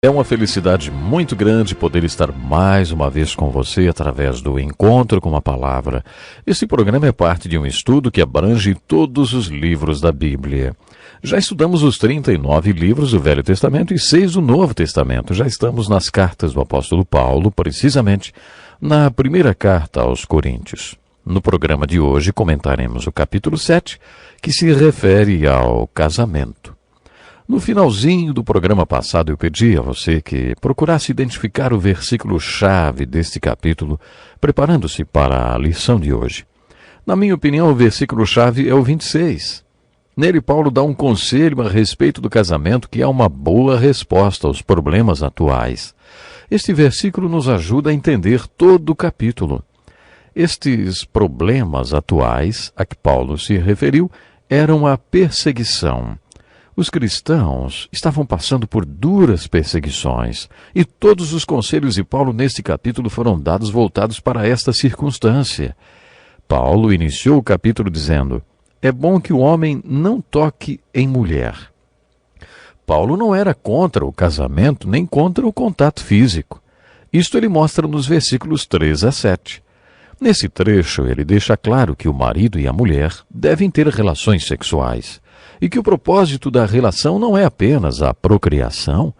É uma felicidade muito grande poder estar mais uma vez com você através do Encontro com a Palavra. Esse programa é parte de um estudo que abrange todos os livros da Bíblia. Já estudamos os 39 livros do Velho Testamento e 6 do Novo Testamento. Já estamos nas cartas do apóstolo Paulo, precisamente na primeira carta aos Coríntios. No programa de hoje comentaremos o capítulo 7, que se refere ao casamento. No finalzinho do programa passado, eu pedi a você que procurasse identificar o versículo-chave deste capítulo, preparando-se para a lição de hoje. Na minha opinião, o versículo-chave é o 26. Nele, Paulo dá um conselho a respeito do casamento que é uma boa resposta aos problemas atuais. Este versículo nos ajuda a entender todo o capítulo. Estes problemas atuais a que Paulo se referiu eram a perseguição. Os cristãos estavam passando por duras perseguições, e todos os conselhos de Paulo neste capítulo foram dados voltados para esta circunstância. Paulo iniciou o capítulo dizendo: é bom que o homem não toque em mulher. Paulo não era contra o casamento nem contra o contato físico. Isto ele mostra nos versículos 3 a 7. Nesse trecho, ele deixa claro que o marido e a mulher devem ter relações sexuais, e que o propósito da relação não é apenas a procriação.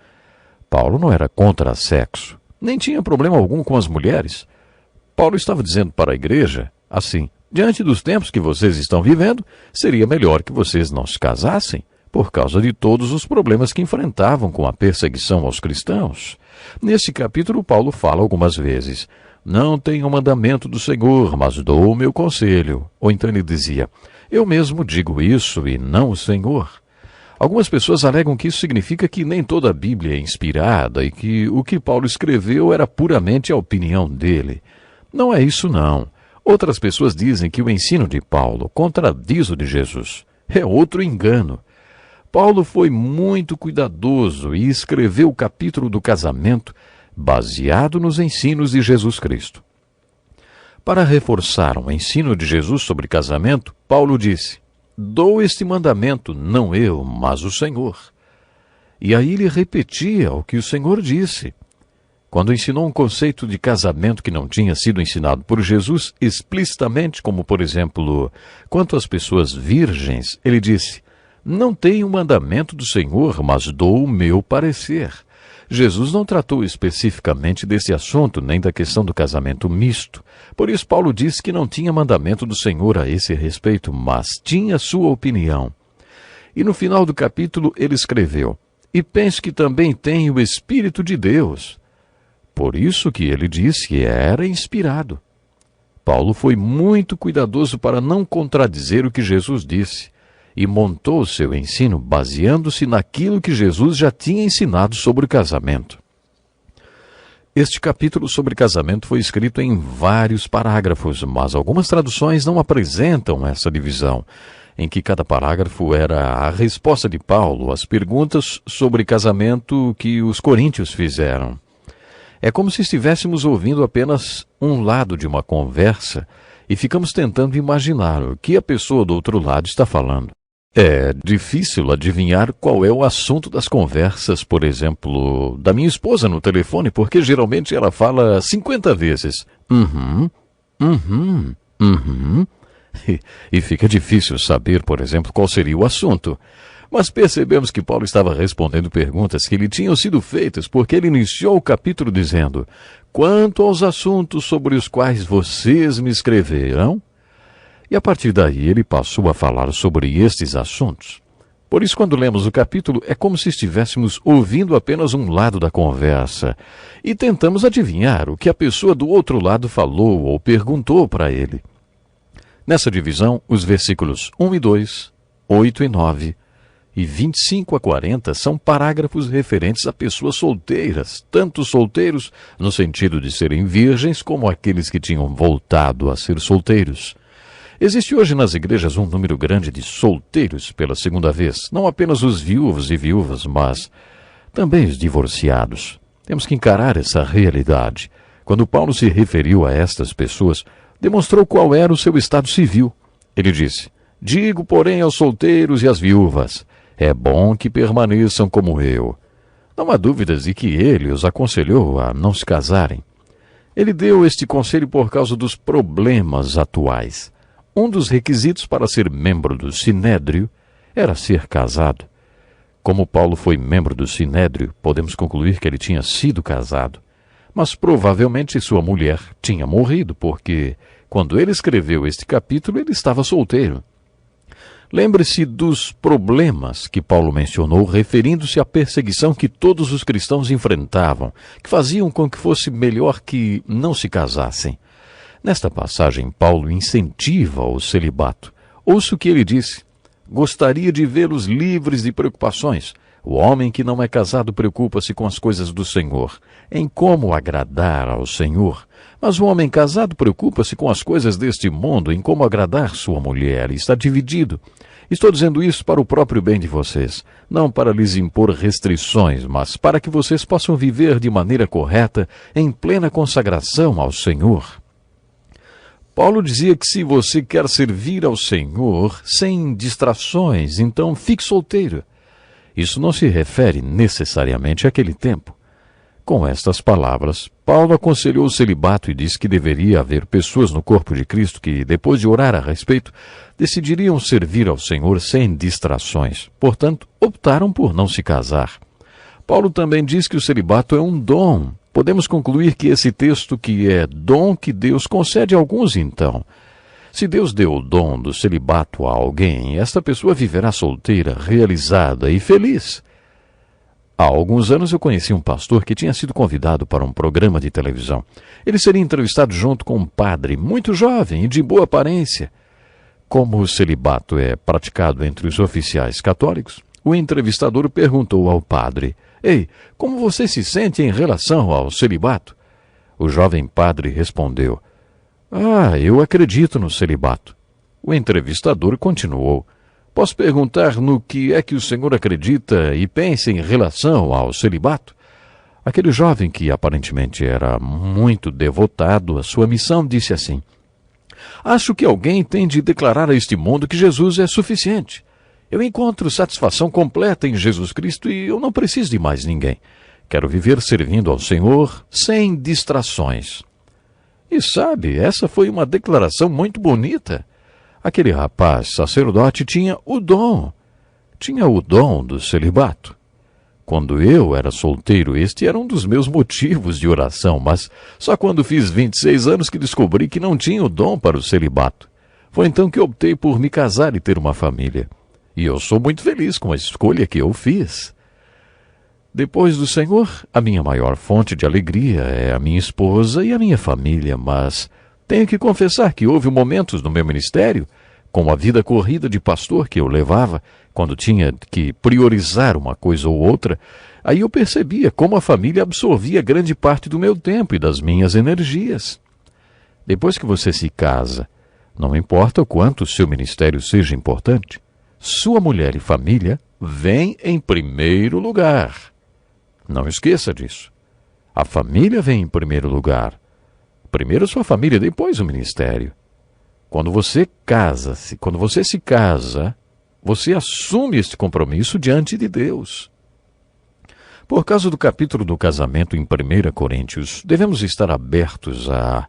Paulo não era contra sexo, nem tinha problema algum com as mulheres. Paulo estava dizendo para a igreja, assim: diante dos tempos que vocês estão vivendo, seria melhor que vocês não se casassem, por causa de todos os problemas que enfrentavam com a perseguição aos cristãos. Nesse capítulo, Paulo fala algumas vezes: não tenho o mandamento do Senhor, mas dou o meu conselho. Ou então ele dizia: eu mesmo digo isso e não o Senhor. Algumas pessoas alegam que isso significa que nem toda a Bíblia é inspirada e que o que Paulo escreveu era puramente a opinião dele. Não é isso, não. Outras pessoas dizem que o ensino de Paulo contradiz o de Jesus. É outro engano. Paulo foi muito cuidadoso e escreveu o capítulo do casamento baseado nos ensinos de Jesus Cristo. Para reforçar o ensino de Jesus sobre casamento, Paulo disse: dou este mandamento, não eu, mas o Senhor. E aí ele repetia o que o Senhor disse. Quando ensinou um conceito de casamento que não tinha sido ensinado por Jesus explicitamente, como por exemplo, quanto às pessoas virgens, ele disse: não tenho o mandamento do Senhor, mas dou o meu parecer. Jesus não tratou especificamente desse assunto, nem da questão do casamento misto. Por isso, Paulo disse que não tinha mandamento do Senhor a esse respeito, mas tinha sua opinião. E no final do capítulo ele escreveu: e penso que também tem o Espírito de Deus. Por isso que ele disse que era inspirado. Paulo foi muito cuidadoso para não contradizer o que Jesus disse, e montou seu ensino baseando-se naquilo que Jesus já tinha ensinado sobre o casamento. Este capítulo sobre casamento foi escrito em vários parágrafos, mas algumas traduções não apresentam essa divisão, em que cada parágrafo era a resposta de Paulo às perguntas sobre casamento que os coríntios fizeram. É como se estivéssemos ouvindo apenas um lado de uma conversa e ficamos tentando imaginar o que a pessoa do outro lado está falando. É difícil adivinhar qual é o assunto das conversas, por exemplo, da minha esposa no telefone, porque geralmente ela fala 50 vezes. E fica difícil saber, por exemplo, qual seria o assunto. Mas percebemos que Paulo estava respondendo perguntas que lhe tinham sido feitas, porque ele iniciou o capítulo dizendo: quanto aos assuntos sobre os quais vocês me escreveram. E a partir daí ele passou a falar sobre estes assuntos. Por isso, quando lemos o capítulo, é como se estivéssemos ouvindo apenas um lado da conversa e tentamos adivinhar o que a pessoa do outro lado falou ou perguntou para ele. Nessa divisão, os versículos 1 e 2, 8 e 9 e 25 a 40 são parágrafos referentes a pessoas solteiras, tanto solteiros no sentido de serem virgens como aqueles que tinham voltado a ser solteiros. Existe hoje nas igrejas um número grande de solteiros pela segunda vez, não apenas os viúvos e viúvas, mas também os divorciados. Temos que encarar essa realidade. Quando Paulo se referiu a estas pessoas, demonstrou qual era o seu estado civil. Ele disse: digo, porém, aos solteiros e às viúvas, é bom que permaneçam como eu. Não há dúvidas de que ele os aconselhou a não se casarem. Ele deu este conselho por causa dos problemas atuais. Um dos requisitos para ser membro do Sinédrio era ser casado. Como Paulo foi membro do Sinédrio, podemos concluir que ele tinha sido casado. Mas provavelmente sua mulher tinha morrido, porque, quando ele escreveu este capítulo, ele estava solteiro. Lembre-se dos problemas que Paulo mencionou, referindo-se à perseguição que todos os cristãos enfrentavam, que faziam com que fosse melhor que não se casassem. Nesta passagem, Paulo incentiva o celibato. Ouça o que ele disse. Gostaria de vê-los livres de preocupações. O homem que não é casado preocupa-se com as coisas do Senhor, em como agradar ao Senhor. Mas o homem casado preocupa-se com as coisas deste mundo, em como agradar sua mulher, e está dividido. Estou dizendo isso para o próprio bem de vocês, não para lhes impor restrições, mas para que vocês possam viver de maneira correta, em plena consagração ao Senhor. Paulo dizia que se você quer servir ao Senhor sem distrações, então fique solteiro. Isso não se refere necessariamente àquele tempo. Com estas palavras, Paulo aconselhou o celibato e disse que deveria haver pessoas no corpo de Cristo que, depois de orar a respeito, decidiriam servir ao Senhor sem distrações. Portanto, optaram por não se casar. Paulo também diz que o celibato é um dom. Podemos concluir que esse texto que é dom que Deus concede a alguns, então. Se Deus deu o dom do celibato a alguém, esta pessoa viverá solteira, realizada e feliz. Há alguns anos eu conheci um pastor que tinha sido convidado para um programa de televisão. Ele seria entrevistado junto com um padre muito jovem e de boa aparência. Como o celibato é praticado entre os oficiais católicos, o entrevistador perguntou ao padre: Ei, como você se sente em relação ao celibato? O jovem padre respondeu: eu acredito no celibato. O entrevistador continuou: Posso perguntar no que é que o senhor acredita e pensa em relação ao celibato? Aquele jovem, que aparentemente era muito devotado à sua missão, disse assim: Acho que alguém tem de declarar a este mundo que Jesus é suficiente. Eu encontro satisfação completa em Jesus Cristo e eu não preciso de mais ninguém. Quero viver servindo ao Senhor sem distrações. E sabe, essa foi uma declaração muito bonita. Aquele rapaz sacerdote tinha o dom do celibato. Quando eu era solteiro, este era um dos meus motivos de oração, mas só quando fiz 26 anos que descobri que não tinha o dom para o celibato. Foi então que optei por me casar e ter uma família. E eu sou muito feliz com a escolha que eu fiz. Depois do Senhor, a minha maior fonte de alegria é a minha esposa e a minha família, mas tenho que confessar que houve momentos no meu ministério, com a vida corrida de pastor que eu levava, quando tinha que priorizar uma coisa ou outra, aí eu percebia como a família absorvia grande parte do meu tempo e das minhas energias. Depois que você se casa, não importa o quanto o seu ministério seja importante, sua mulher e família vêm em primeiro lugar. Não esqueça disso. A família vem em primeiro lugar. Primeiro sua família, depois o ministério. Quando você se casa, você assume este compromisso diante de Deus. Por causa do capítulo do casamento em 1 Coríntios, devemos estar abertos a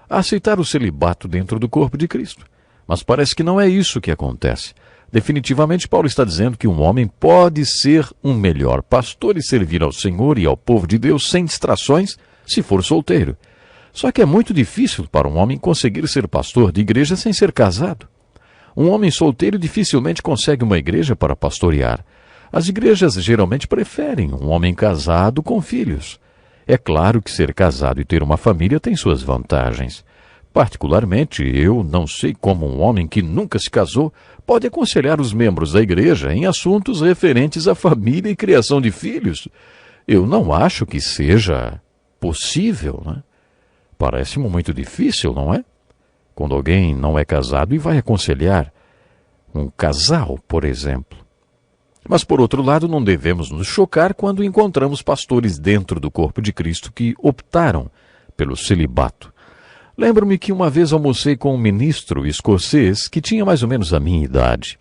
aceitar o celibato dentro do corpo de Cristo. Mas parece que não é isso que acontece. Definitivamente, Paulo está dizendo que um homem pode ser um melhor pastor e servir ao Senhor e ao povo de Deus sem distrações, se for solteiro. Só que é muito difícil para um homem conseguir ser pastor de igreja sem ser casado. Um homem solteiro dificilmente consegue uma igreja para pastorear. As igrejas geralmente preferem um homem casado com filhos. É claro que ser casado e ter uma família tem suas vantagens. Particularmente, eu não sei como um homem que nunca se casou pode aconselhar os membros da igreja em assuntos referentes à família e criação de filhos. Eu não acho que seja possível, né? Parece-me muito difícil, não é? Quando alguém não é casado e vai aconselhar um casal, por exemplo. Mas, por outro lado, não devemos nos chocar quando encontramos pastores dentro do corpo de Cristo que optaram pelo celibato. Lembro-me que uma vez almocei com um ministro escocês que tinha mais ou menos a minha idade.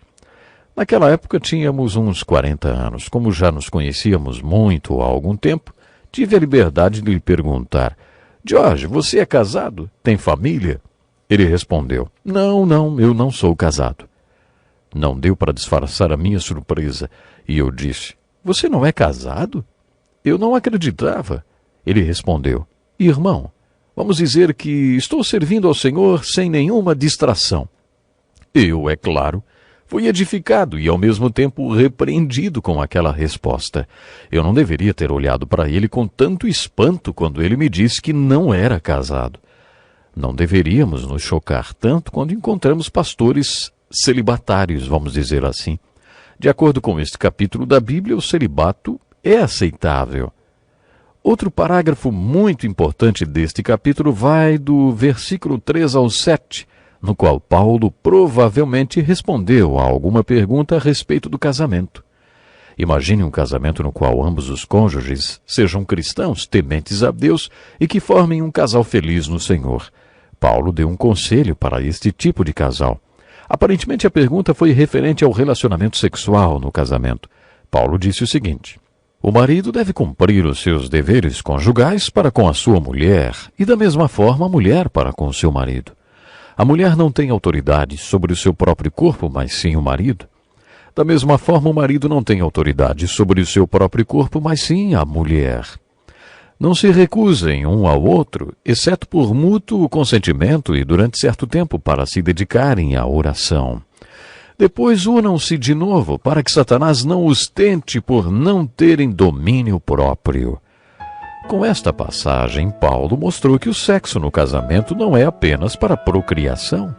Naquela época tínhamos uns 40 anos. Como já nos conhecíamos muito há algum tempo, tive a liberdade de lhe perguntar: George, você é casado? Tem família? Ele respondeu: Não, eu não sou casado. Não deu para disfarçar a minha surpresa, e eu disse: Você não é casado? Eu não acreditava. Ele respondeu: Irmão, vamos dizer que estou servindo ao Senhor sem nenhuma distração. Eu, é claro, fui edificado e ao mesmo tempo repreendido com aquela resposta. Eu não deveria ter olhado para ele com tanto espanto quando ele me disse que não era casado. Não deveríamos nos chocar tanto quando encontramos pastores celibatários, vamos dizer assim. De acordo com este capítulo da Bíblia, o celibato é aceitável. Outro parágrafo muito importante deste capítulo vai do versículo 3 ao 7, no qual Paulo provavelmente respondeu a alguma pergunta a respeito do casamento. Imagine um casamento no qual ambos os cônjuges sejam cristãos, tementes a Deus e que formem um casal feliz no Senhor. Paulo deu um conselho para este tipo de casal. Aparentemente a pergunta foi referente ao relacionamento sexual no casamento. Paulo disse o seguinte: o marido deve cumprir os seus deveres conjugais para com a sua mulher e da mesma forma a mulher para com o seu marido. A mulher não tem autoridade sobre o seu próprio corpo, mas sim o marido. Da mesma forma, o marido não tem autoridade sobre o seu próprio corpo, mas sim a mulher. Não se recusem um ao outro, exceto por mútuo consentimento e durante certo tempo para se dedicarem à oração. Depois unam-se de novo para que Satanás não os tente por não terem domínio próprio. Com esta passagem, Paulo mostrou que o sexo no casamento não é apenas para procriação.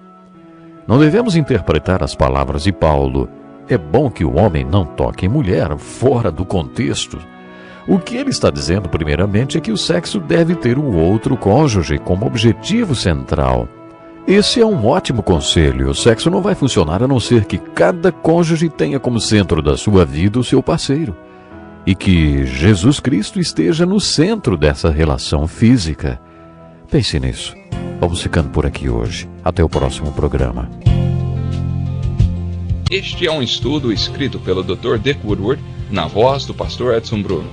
Não devemos interpretar as palavras de Paulo: é bom que o homem não toque em mulher, fora do contexto. O que ele está dizendo, primeiramente, é que o sexo deve ter o outro cônjuge como objetivo central. Esse é um ótimo conselho. O sexo não vai funcionar a não ser que cada cônjuge tenha como centro da sua vida o seu parceiro. E que Jesus Cristo esteja no centro dessa relação física. Pense nisso. Vamos ficando por aqui hoje. Até o próximo programa. Este é um estudo escrito pelo Dr. Dick Woodward, na voz do pastor Edson Bruno.